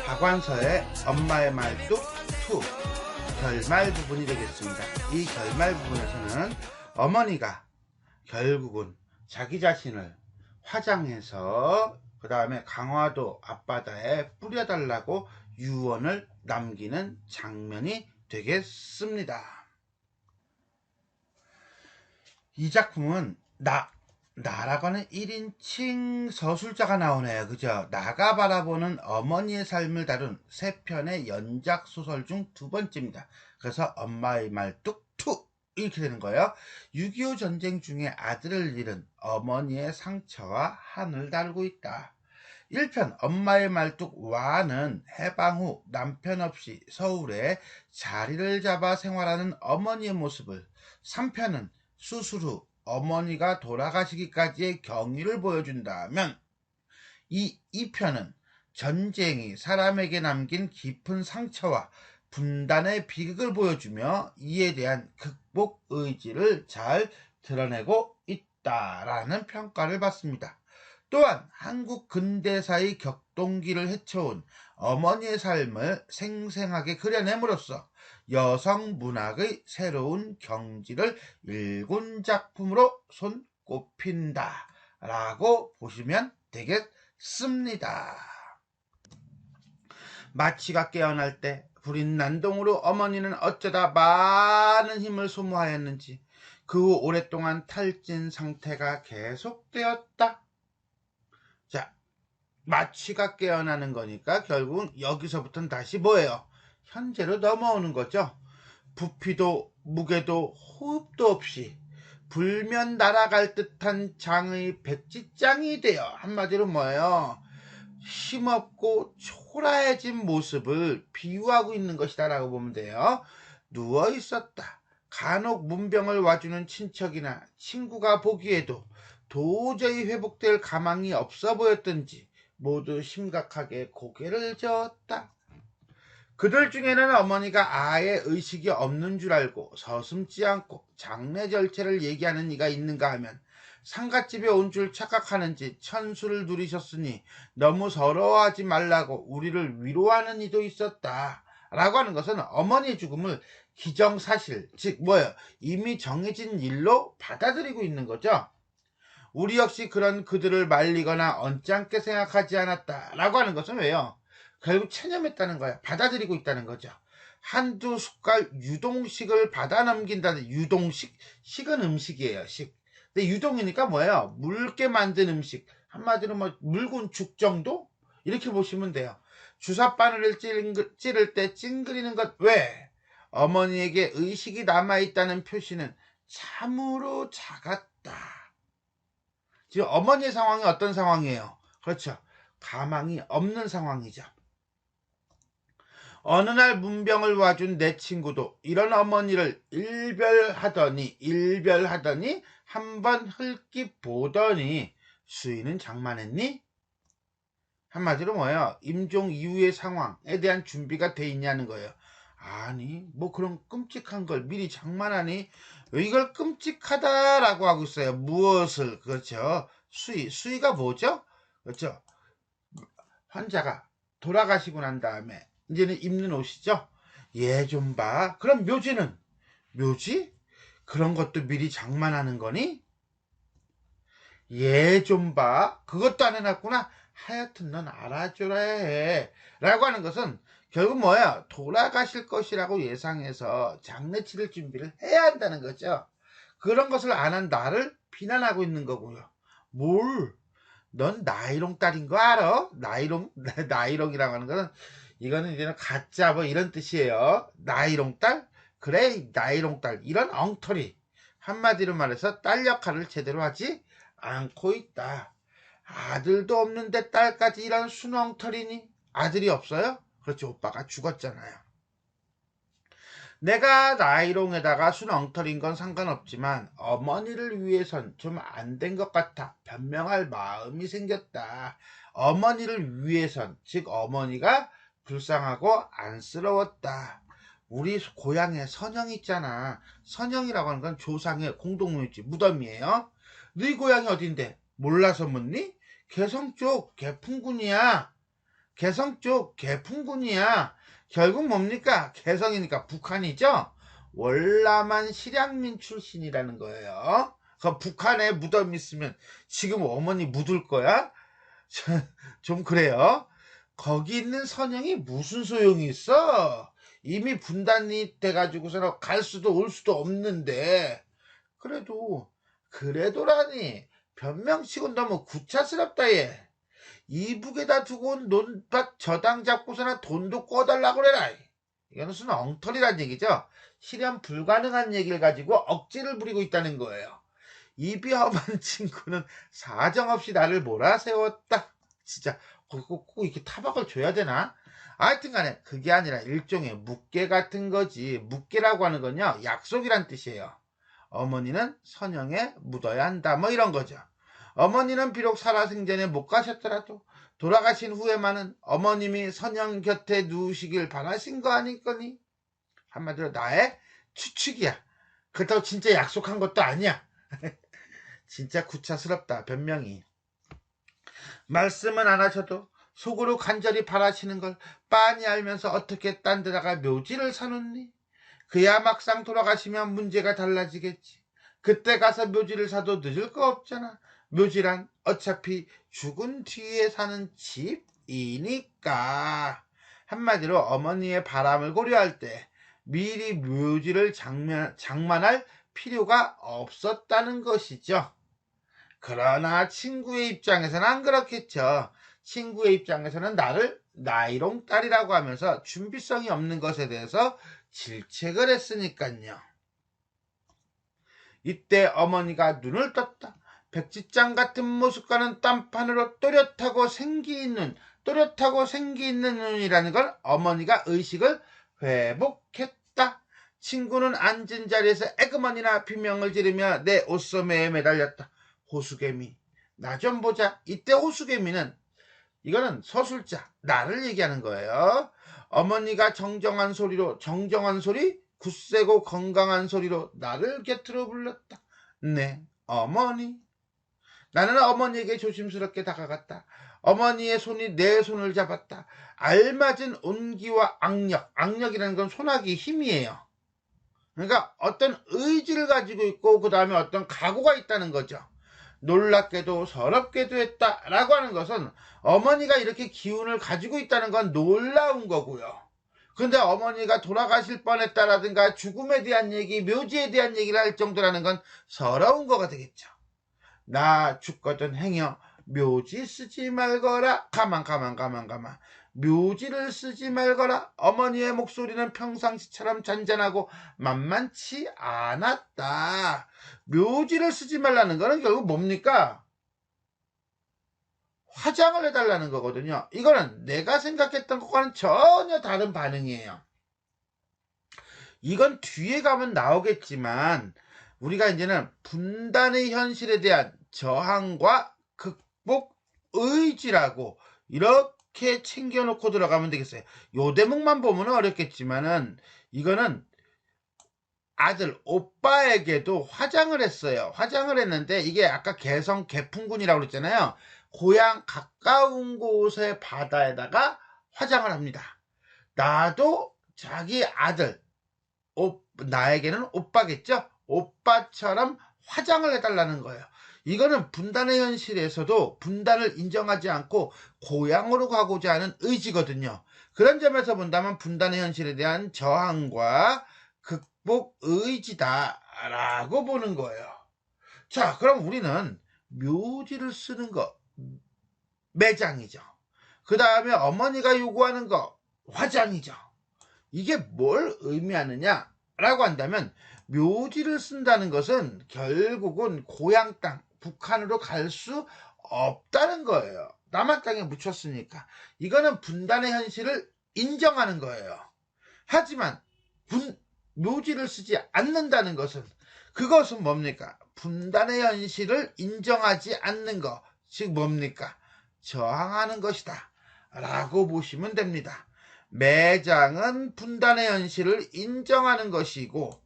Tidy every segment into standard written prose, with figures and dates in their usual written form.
박완서의 엄마의 말뚝 2 결말 부분이 되겠습니다. 이 결말 부분에서는 어머니가 결국은 자기 자신을 화장해서 그 다음에 강화도 앞바다에 뿌려달라고 유언을 남기는 장면이 되겠습니다. 이 작품은 나라고 하는 1인칭 서술자가 나오네요. 그죠? 나가 바라보는 어머니의 삶을 다룬 3편의 연작 소설 중 2번째입니다. 그래서 엄마의 말뚝 2 이렇게 되는 거예요. 6.25 전쟁 중에 아들을 잃은 어머니의 상처와 한을 다루고 있다. 1편 엄마의 말뚝 1은 해방 후 남편 없이 서울에 자리를 잡아 생활하는 어머니의 모습을, 3편은 수술 후 어머니가 돌아가시기까지의 경위를 보여준다면, 이 2편은 전쟁이 사람에게 남긴 깊은 상처와 분단의 비극을 보여주며 이에 대한 극복 의지를 잘 드러내고 있다라는 평가를 받습니다. 또한 한국 근대사의 격동기를 헤쳐온 어머니의 삶을 생생하게 그려냄으로써 여성 문학의 새로운 경지를 일군 작품으로 손꼽힌다 라고 보시면 되겠습니다. 마치가 깨어날 때 불인 난동으로 어머니는 어쩌다 많은 힘을 소모하였는지 그 후 오랫동안 탈진 상태가 계속되었다. 자, 마취가 깨어나는 거니까 결국은 여기서부터는 다시 뭐예요? 현재로 넘어오는 거죠. 부피도 무게도 호흡도 없이 불면 날아갈 듯한 장의 백지장이 되어, 한마디로 뭐예요? 힘없고 초라해진 모습을 비유하고 있는 것이다 라고 보면 돼요. 누워 있었다. 간혹 문병을 와주는 친척이나 친구가 보기에도 도저히 회복될 가망이 없어 보였던지 모두 심각하게 고개를 저었다. 그들 중에는 어머니가 아예 의식이 없는 줄 알고 서슴지 않고 장례 절차를 얘기하는 이가 있는가 하면, 상갓집에 온 줄 착각하는지 천수를 누리셨으니 너무 서러워하지 말라고 우리를 위로하는 이도 있었다 라고 하는 것은 어머니의 죽음을 기정사실, 즉 뭐예요? 이미 정해진 일로 받아들이고 있는 거죠. 우리 역시 그런 그들을 말리거나 언짢게 생각하지 않았다 라고 하는 것은 왜요? 결국 체념했다는 거야. 받아들이고 있다는 거죠. 한두 숟갈 유동식을 받아 넘긴다는, 유동식, 식은 음식이에요. 식. 근데 유동이니까 뭐예요? 묽게 만든 음식. 한마디로 뭐 묽은 죽 정도? 이렇게 보시면 돼요. 주사바늘을 찌를 때 찡그리는 것. 왜? 어머니에게 의식이 남아있다는 표시는 참으로 작았다. 지금 어머니의 상황이 어떤 상황이에요? 그렇죠. 가망이 없는 상황이죠. 어느 날 문병을 와준 내 친구도 이런 어머니를 일별하더니 한번 흘낏 보더니 수인은 장만했니? 한마디로 뭐예요? 임종 이후의 상황에 대한 준비가 돼 있냐는 거예요. 아니 뭐 그런 끔찍한 걸 미리 장만하니? 왜 이걸 끔찍하다라고 하고 있어요? 무엇을? 그렇죠. 수의가 뭐죠? 그렇죠. 환자가 돌아가시고 난 다음에 이제는 입는 옷이죠. 얘 좀 봐. 그럼 묘지는? 묘지? 그런 것도 미리 장만하는 거니? 얘 좀 봐. 그것도 안 해놨구나. 하여튼 넌 알아줘라 해. 라고 하는 것은 결국 뭐야? 돌아가실 것이라고 예상해서 장례 치를 준비를 해야 한다는 거죠. 그런 것을 안 한 나를 비난하고 있는 거고요. 뭘? 넌 나이롱 딸인 거 알아? 나이롱이라고 하는 거는, 이거는 이제는 가짜 뭐 이런 뜻이에요. 나이롱 딸? 그래, 나이롱 딸. 이런 엉터리. 한마디로 말해서 딸 역할을 제대로 하지 않고 있다. 아들도 없는데 딸까지 이런 순엉터리니? 아들이 없어요? 그렇지, 오빠가 죽었잖아요. 내가 나이롱에다가 순엉터리인 건 상관없지만 어머니를 위해선 좀 안 된 것 같아 변명할 마음이 생겼다. 어머니를 위해선, 즉 어머니가 불쌍하고 안쓰러웠다. 우리 고향에 선영 있잖아. 선영이라고 하는 건 조상의 공동묘지, 무덤이에요. 너희 고향이 어딘데? 몰라서 묻니? 개성 쪽 개풍군이야. 개성 쪽 개풍군이야. 결국 뭡니까? 개성이니까 북한이죠. 월남한 실향민 출신이라는 거예요. 그 북한에 무덤 있으면 지금 어머니 묻을 거야? 좀 그래요. 거기 있는 선영이 무슨 소용이 있어? 이미 분단이 돼가지고서 갈 수도 올 수도 없는데. 그래도라니 변명치곤 너무 구차스럽다 얘. 이북에다 두고 온 논밭 저당 잡고서나 돈도 꿔달라고 그래라. 이건 무슨 엉터리란 얘기죠. 실현 불가능한 얘기를 가지고 억지를 부리고 있다는 거예요. 입이 험한 친구는 사정없이 나를 몰아세웠다. 진짜 꼭 이렇게 타박을 줘야 되나? 하여튼 간에 그게 아니라 일종의 묵계 같은 거지. 묵계라고 하는 건요, 약속이란 뜻이에요. 어머니는 선영에 묻어야 한다, 뭐 이런 거죠. 어머니는 비록 살아생전에 못 가셨더라도 돌아가신 후에만은 어머님이 선영 곁에 누우시길 바라신 거 아닐거니? 한마디로 나의 추측이야. 그렇다고 진짜 약속한 것도 아니야. 진짜 구차스럽다, 변명이. 말씀은 안 하셔도 속으로 간절히 바라시는 걸 빤히 알면서 어떻게 딴 데다가 묘지를 사놓니? 그야 막상 돌아가시면 문제가 달라지겠지. 그때 가서 묘지를 사도 늦을 거 없잖아. 묘지란 어차피 죽은 뒤에 사는 집이니까. 한마디로 어머니의 바람을 고려할 때 미리 묘지를 장만할 필요가 없었다는 것이죠. 그러나 친구의 입장에서는 안 그렇겠죠. 친구의 입장에서는 나를 나이롱 딸이라고 하면서 준비성이 없는 것에 대해서 질책을 했으니까요. 이때 어머니가 눈을 떴다. 백지장 같은 모습과는 딴판으로 또렷하고 생기 있는 눈이라는 걸 어머니가 의식을 회복했다. 친구는 앉은 자리에서 에그머니나 비명을 지르며 내 옷소매에 매달렸다. 호수개미, 나 좀 보자. 이때 호수개미는, 이거는 서술자, 나를 얘기하는 거예요. 어머니가 정정한 소리, 굳세고 건강한 소리로 나를 곁으로 불렀다. 네, 어머니. 나는 어머니에게 조심스럽게 다가갔다. 어머니의 손이 내 손을 잡았다. 알맞은 온기와 악력이라는 건 손아귀 힘이에요. 그러니까 어떤 의지를 가지고 있고 그 다음에 어떤 각오가 있다는 거죠. 놀랍게도 서럽게도 했다라고 하는 것은 어머니가 이렇게 기운을 가지고 있다는 건 놀라운 거고요. 근데 어머니가 돌아가실 뻔했다라든가 죽음에 대한 얘기, 묘지에 대한 얘기를 할 정도라는 건 서러운 거가 되겠죠. 나 죽거든 행여 묘지 쓰지 말거라. 가만. 묘지를 쓰지 말거라. 어머니의 목소리는 평상시처럼 잔잔하고 만만치 않았다. 묘지를 쓰지 말라는 거는 결국 뭡니까? 화장을 해달라는 거거든요. 이거는 내가 생각했던 것과는 전혀 다른 반응이에요. 이건 뒤에 가면 나오겠지만 우리가 이제는 분단의 현실에 대한 저항과 극복 의지라고 이렇게 챙겨놓고 들어가면 되겠어요. 요 대목만 보면 어렵겠지만은 이거는 아들 오빠에게도 화장을 했어요. 화장을 했는데 이게 아까 개성 개풍군이라고 그랬잖아요. 고향 가까운 곳의 바다에다가 화장을 합니다. 나도 자기 아들, 나에게는 오빠겠죠? 오빠처럼 화장을 해달라는 거예요. 이거는 분단의 현실에서도 분단을 인정하지 않고 고향으로 가고자 하는 의지거든요. 그런 점에서 본다면 분단의 현실에 대한 저항과 극복 의지다라고 보는 거예요. 자, 그럼 우리는 묘지를 쓰는 거 매장이죠. 그 다음에 어머니가 요구하는 거 화장이죠. 이게 뭘 의미하느냐라고 한다면 묘지를 쓴다는 것은 결국은 고향 땅 북한으로 갈 수 없다는 거예요. 남한 땅에 묻혔으니까. 이거는 분단의 현실을 인정하는 거예요. 하지만 묘지를 쓰지 않는다는 것은 그것은 뭡니까? 분단의 현실을 인정하지 않는 것, 즉 뭡니까? 저항하는 것이다 라고 보시면 됩니다. 매장은 분단의 현실을 인정하는 것이고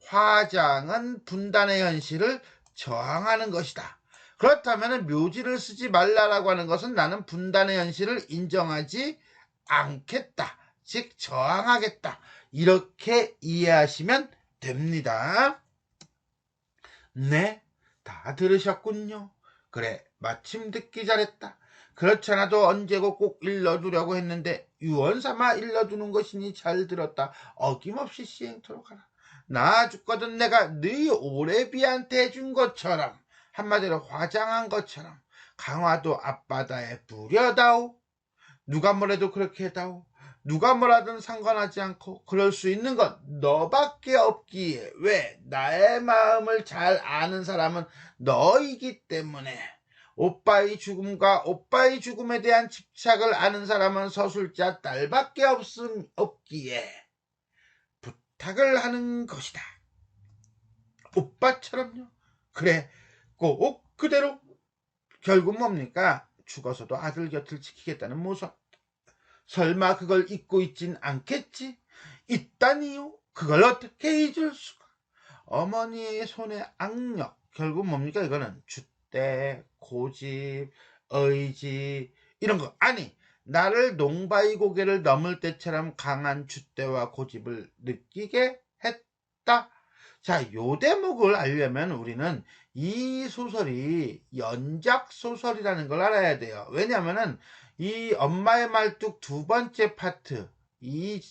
화장은 분단의 현실을 저항하는 것이다. 그렇다면 묘지를 쓰지 말라라고 하는 것은 나는 분단의 현실을 인정하지 않겠다. 즉 저항하겠다. 이렇게 이해하시면 됩니다. 네, 다 들으셨군요. 그래, 마침 듣기 잘했다. 그렇지 않아도 언제고 꼭 일러두려고 했는데 유언삼아 일러두는 것이니 잘 들었다. 어김없이 시행토록 하라. 나 죽거든 내가 네 오래비한테 해준 것처럼, 한마디로 화장한 것처럼 강화도 앞바다에 부려다오. 누가 뭐래도 그렇게 해다오. 누가 뭐라든 상관하지 않고 그럴 수 있는 건 너밖에 없기에. 왜? 나의 마음을 잘 아는 사람은 너이기 때문에. 오빠의 죽음과 오빠의 죽음에 대한 집착을 아는 사람은 서술자 딸밖에 없기에 부탁을 하는 것이다. 오빠처럼요. 그래, 꼭 그대로. 결국 뭡니까? 죽어서도 아들 곁을 지키겠다는 모습. 설마 그걸 잊고 있진 않겠지? 있다니요? 그걸 어떻게 잊을 수가? 어머니의 손에 악력. 결국 뭡니까? 이거는 줏대, 고집, 의지 이런 거. 아니, 나를 농바위 고개를 넘을 때처럼 강한 줏대와 고집을 느끼게 했다. 자, 요 대목을 알려면 우리는 이 소설이 연작 소설이라는 걸 알아야 돼요. 왜냐하면은 이 엄마의 말뚝 두 번째 파트, 이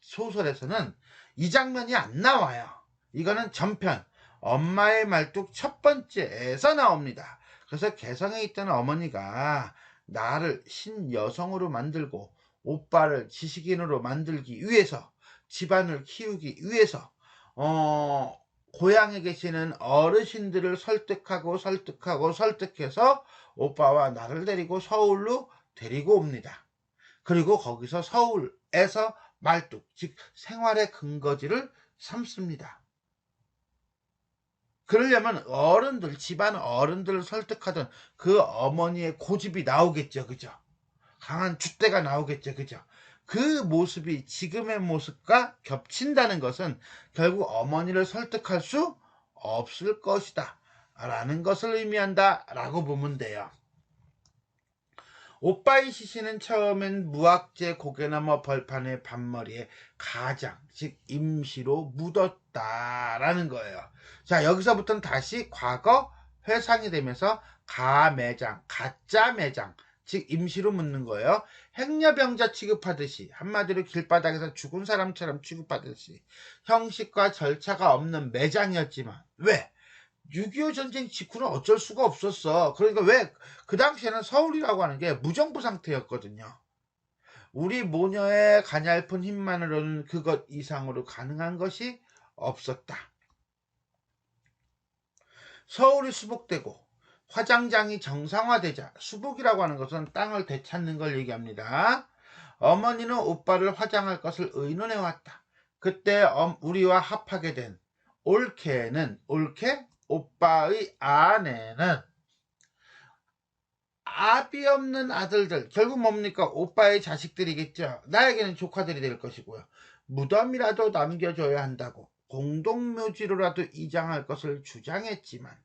소설에서는 이 장면이 안 나와요. 이거는 전편, 엄마의 말뚝 첫 번째에서 나옵니다. 그래서 개성에 있던 어머니가 나를 신여성으로 만들고 오빠를 지식인으로 만들기 위해서, 집안을 키우기 위해서 고향에 계시는 어르신들을 설득해서 오빠와 나를 데리고 서울로 데리고 옵니다. 그리고 거기서 서울에서 말뚝, 즉 생활의 근거지를 삼습니다. 그러려면 어른들, 집안 어른들을 설득하던 그 어머니의 고집이 나오겠죠. 그죠? 강한 줏대가 나오겠죠. 그죠? 그 모습이 지금의 모습과 겹친다는 것은 결국 어머니를 설득할 수 없을 것이다 라는 것을 의미한다 라고 보면 돼요. 오빠의 시신은 처음엔 무악재 고개나무 벌판의 반머리에 가장, 즉 임시로 묻었다라는 거예요. 자, 여기서부터는 다시 과거 회상이 되면서 가매장, 가짜 매장, 즉 임시로 묻는 거예요. 행여병자 취급하듯이, 한마디로 길바닥에서 죽은 사람처럼 취급하듯이 형식과 절차가 없는 매장이었지만, 왜? 6.25 전쟁 직후는 어쩔 수가 없었어. 그러니까 왜? 그 당시에는 서울이라고 하는 게 무정부 상태였거든요. 우리 모녀의 가냘픈 힘만으로는 그것 이상으로 가능한 것이 없었다. 서울이 수복되고 화장장이 정상화되자, 수복이라고 하는 것은 땅을 되찾는 걸 얘기합니다. 어머니는 오빠를 화장할 것을 의논해왔다. 그때 우리와 합하게 된 올케는, 올케? 오빠의 아내는 아비 없는 아들들, 결국 뭡니까? 오빠의 자식들이겠죠. 나에게는 조카들이 될 것이고요. 무덤이라도 남겨줘야 한다고 공동묘지로라도 이장할 것을 주장했지만,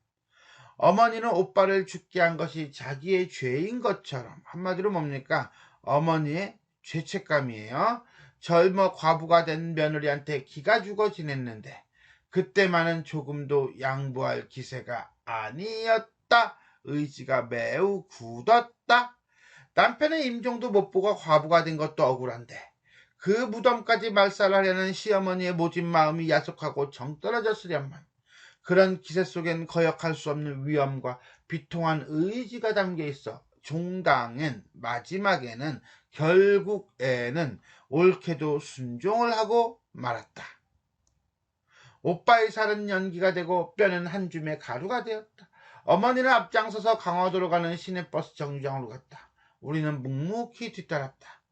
어머니는 오빠를 죽게 한 것이 자기의 죄인 것처럼, 한마디로 뭡니까? 어머니의 죄책감이에요. 젊어 과부가 된 며느리한테 기가 죽어 지냈는데 그때만은 조금도 양보할 기세가 아니었다. 의지가 매우 굳었다. 남편의 임종도 못 보고 과부가 된 것도 억울한데 그 무덤까지 말살하려는 시어머니의 모진 마음이 야속하고 정떨어졌으련만 그런 기세 속엔 거역할 수 없는 위험과 비통한 의지가 담겨 있어 종당엔, 마지막에는, 결국에는 옳게도 순종을 하고 말았다. 오빠의 살은 연기가 되고 뼈는 한 줌의 가루가 되었다. 어머니는 앞장서서 강화도로 가는 시내버스 정류장으로 갔다. 우리는 묵묵히 뒤따랐다.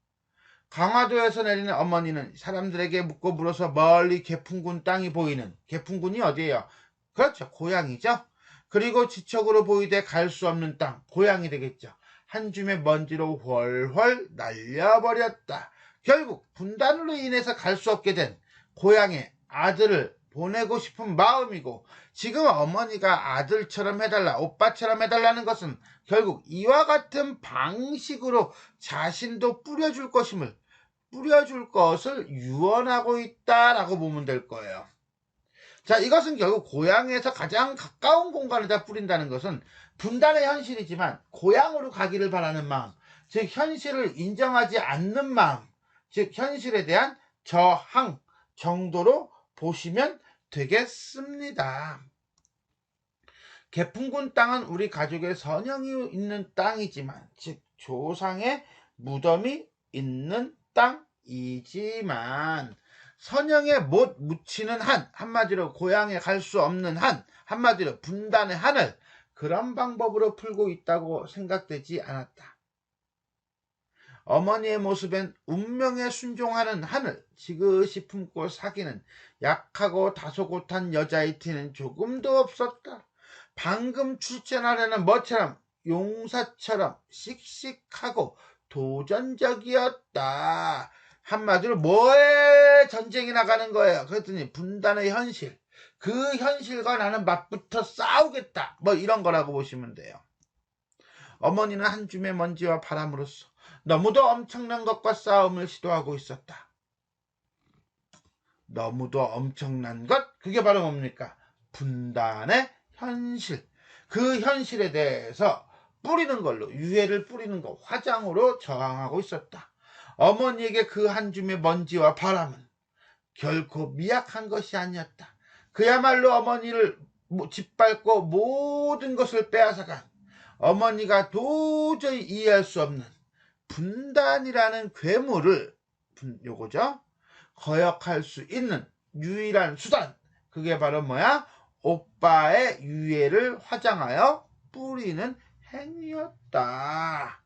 강화도에서 내리는 어머니는 사람들에게 묻고 물어서 멀리 개풍군 땅이 보이는, 개풍군이 어디예요? 그렇죠, 고향이죠. 그리고 지척으로 보이되 갈 수 없는 땅, 고향이 되겠죠. 한 줌의 먼지로 훨훨 날려버렸다. 결국 분단으로 인해서 갈 수 없게 된 고향의 아들을 보내고 싶은 마음이고, 지금 어머니가 아들처럼 해달라, 오빠처럼 해달라는 것은 결국 이와 같은 방식으로 자신도 뿌려줄 것을 유언하고 있다라고 보면 될 거예요. 자, 이것은 결국 고향에서 가장 가까운 공간에다 뿌린다는 것은 분단의 현실이지만 고향으로 가기를 바라는 마음, 즉 현실을 인정하지 않는 마음, 즉 현실에 대한 저항 정도로 보시면 되겠습니다. 개풍군 땅은 우리 가족의 선영이 있는 땅이지만, 즉 조상의 무덤이 있는 땅이지만, 선영에 못 묻히는 한, 한마디로 고향에 갈 수 없는 한, 한마디로 분단의 한을 그런 방법으로 풀고 있다고 생각되지 않았다. 어머니의 모습엔 운명에 순종하는 한을 지그시 품고 사귀는 약하고 다소곳한 여자의 티는 조금도 없었다. 방금 출전하려는 뭐처럼 용사처럼 씩씩하고 도전적이었다. 한마디로 뭐에 전쟁이 나가는 거예요. 그랬더니 분단의 현실, 그 현실과 나는 맞붙어 싸우겠다, 뭐 이런 거라고 보시면 돼요. 어머니는 한 줌의 먼지와 바람으로써 너무도 엄청난 것과 싸움을 시도하고 있었다. 너무도 엄청난 것, 그게 바로 뭡니까? 분단의 현실. 그 현실에 대해서 뿌리는 걸로, 유해를 뿌리는 거, 화장으로 저항하고 있었다. 어머니에게 그 한 줌의 먼지와 바람은 결코 미약한 것이 아니었다. 그야말로 어머니를 짓밟고 모든 것을 빼앗아간, 어머니가 도저히 이해할 수 없는 분단이라는 괴물을, 요거죠, 거역할 수 있는 유일한 수단, 그게 바로 뭐야? 오빠의 유해를 화장하여 뿌리는 행위였다.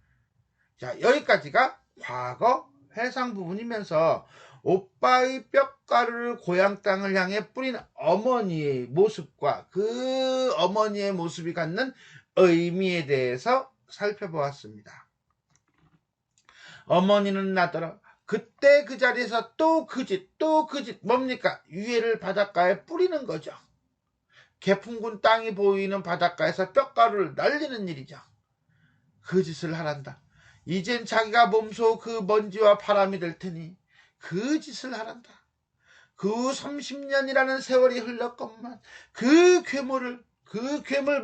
자, 여기까지가 과거 회상 부분이면서 오빠의 뼈가루를 고향 땅을 향해 뿌린 어머니의 모습과 그 어머니의 모습이 갖는 의미에 대해서 살펴보았습니다. 어머니는 나더러 그때 그 자리에서 또 그 짓 뭡니까? 유해를 바닷가에 뿌리는 거죠. 개풍군 땅이 보이는 바닷가에서 뼈가루를 날리는 일이죠. 그 짓을 하란다. 이젠 자기가 몸소 그 먼지와 바람이 될 테니 그 짓을 하란다. 그 30년이라는 세월이 흘렀건만 그 괴물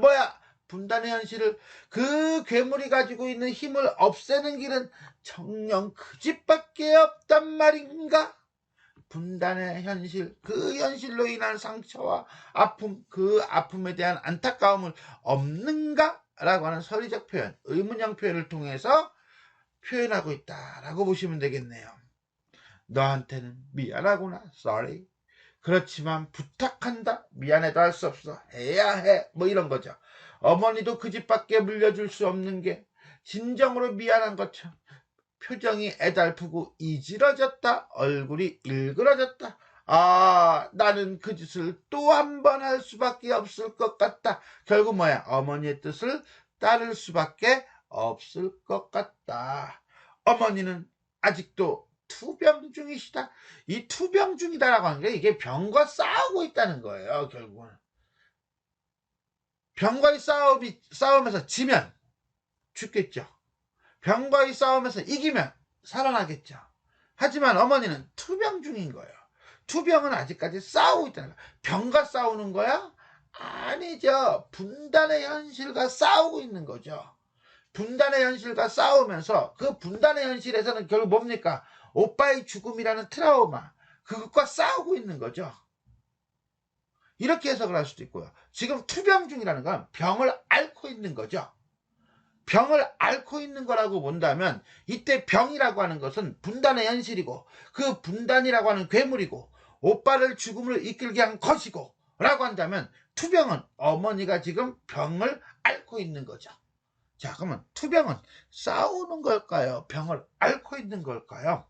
뭐야? 분단의 현실을, 그 괴물이 가지고 있는 힘을 없애는 길은 정녕 그 집밖에 없단 말인가? 분단의 현실, 그 현실로 인한 상처와 아픔, 그 아픔에 대한 안타까움을 없는가? 라고 하는 서리적 표현, 의문형 표현을 통해서 표현하고 있다라고 보시면 되겠네요. 너한테는 미안하구나, sorry. 그렇지만 부탁한다, 미안해도 할 수 없어, 해야 해, 뭐 이런 거죠. 어머니도 그 집밖에 물려줄 수 없는 게 진정으로 미안한 것처럼 표정이 애달프고 이지러졌다, 얼굴이 일그러졌다. 아, 나는 그 짓을 또 한 번 할 수밖에 없을 것 같다. 결국 뭐야? 어머니의 뜻을 따를 수밖에 없을 것 같다. 어머니는 아직도 투병 중이시다. 이 투병 중이다라고 하는 게 이게 병과 싸우고 있다는 거예요. 결국은 병과의 싸움에서 지면 죽겠죠. 병과의 싸움에서 이기면 살아나겠죠. 하지만 어머니는 투병 중인 거예요. 투병은 아직까지 싸우고 있다는 거예요. 병과 싸우는 거야? 아니죠. 분단의 현실과 싸우고 있는 거죠. 분단의 현실과 싸우면서 그 분단의 현실에서는 결국 뭡니까? 오빠의 죽음이라는 트라우마, 그것과 싸우고 있는 거죠. 이렇게 해석을 할 수도 있고요. 지금 투병 중이라는 건 병을 앓고 있는 거죠. 병을 앓고 있는 거라고 본다면 이때 병이라고 하는 것은 분단의 현실이고 그 분단이라고 하는 괴물이고 오빠를 죽음을 이끌게 한 것이고 라고 한다면 투병은 어머니가 지금 병을 앓고 있는 거죠. 자, 그러면 투병은 싸우는 걸까요? 병을 앓고 있는 걸까요?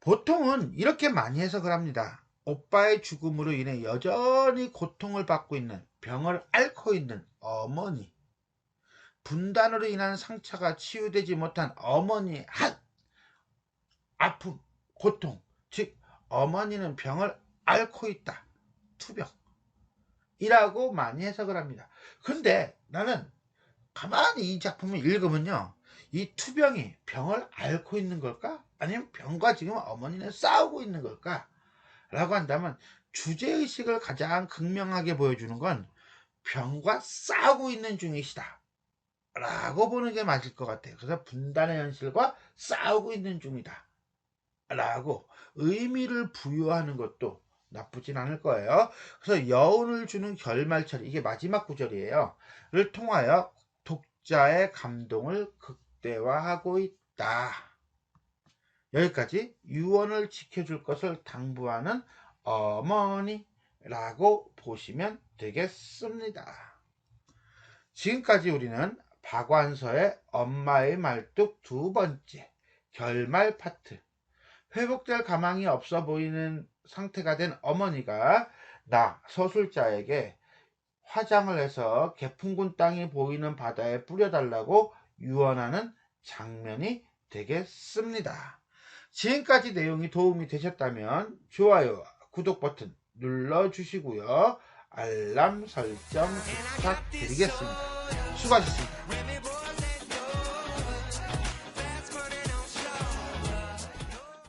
보통은 이렇게 많이 해석을 합니다. 오빠의 죽음으로 인해 여전히 고통을 받고 있는, 병을 앓고 있는 어머니, 분단으로 인한 상처가 치유되지 못한 어머니의 한, 아픔, 고통, 즉 어머니는 병을 앓고 있다. 투병이라고 많이 해석을 합니다. 근데 나는 가만히 이 작품을 읽으면요, 이 투병이 병을 앓고 있는 걸까? 아니면 병과 지금 어머니는 싸우고 있는 걸까? 라고 한다면 주제의식을 가장 극명하게 보여주는 건 병과 싸우고 있는 중이시다 라고 보는 게 맞을 것 같아요. 그래서 분단의 현실과 싸우고 있는 중이다 라고 의미를 부여하는 것도 나쁘진 않을 거예요. 그래서 여운을 주는 결말처리, 이게 마지막 구절이에요. 를 통하여 독자의 감동을 극대화하고 있다. 여기까지 유언을 지켜줄 것을 당부하는 어머니라고 보시면 되겠습니다. 지금까지 우리는 박완서의 엄마의 말뚝 두 번째 결말 파트, 회복될 가망이 없어 보이는 상태가 된 어머니가 나 서술자에게 화장을 해서 개풍군 땅이 보이는 바다에 뿌려달라고 유언하는 장면이 되겠습니다. 지금까지 내용이 도움이 되셨다면 좋아요와 구독 버튼 눌러주시고요. 알람 설정 부탁드리겠습니다. 수고하셨습니다.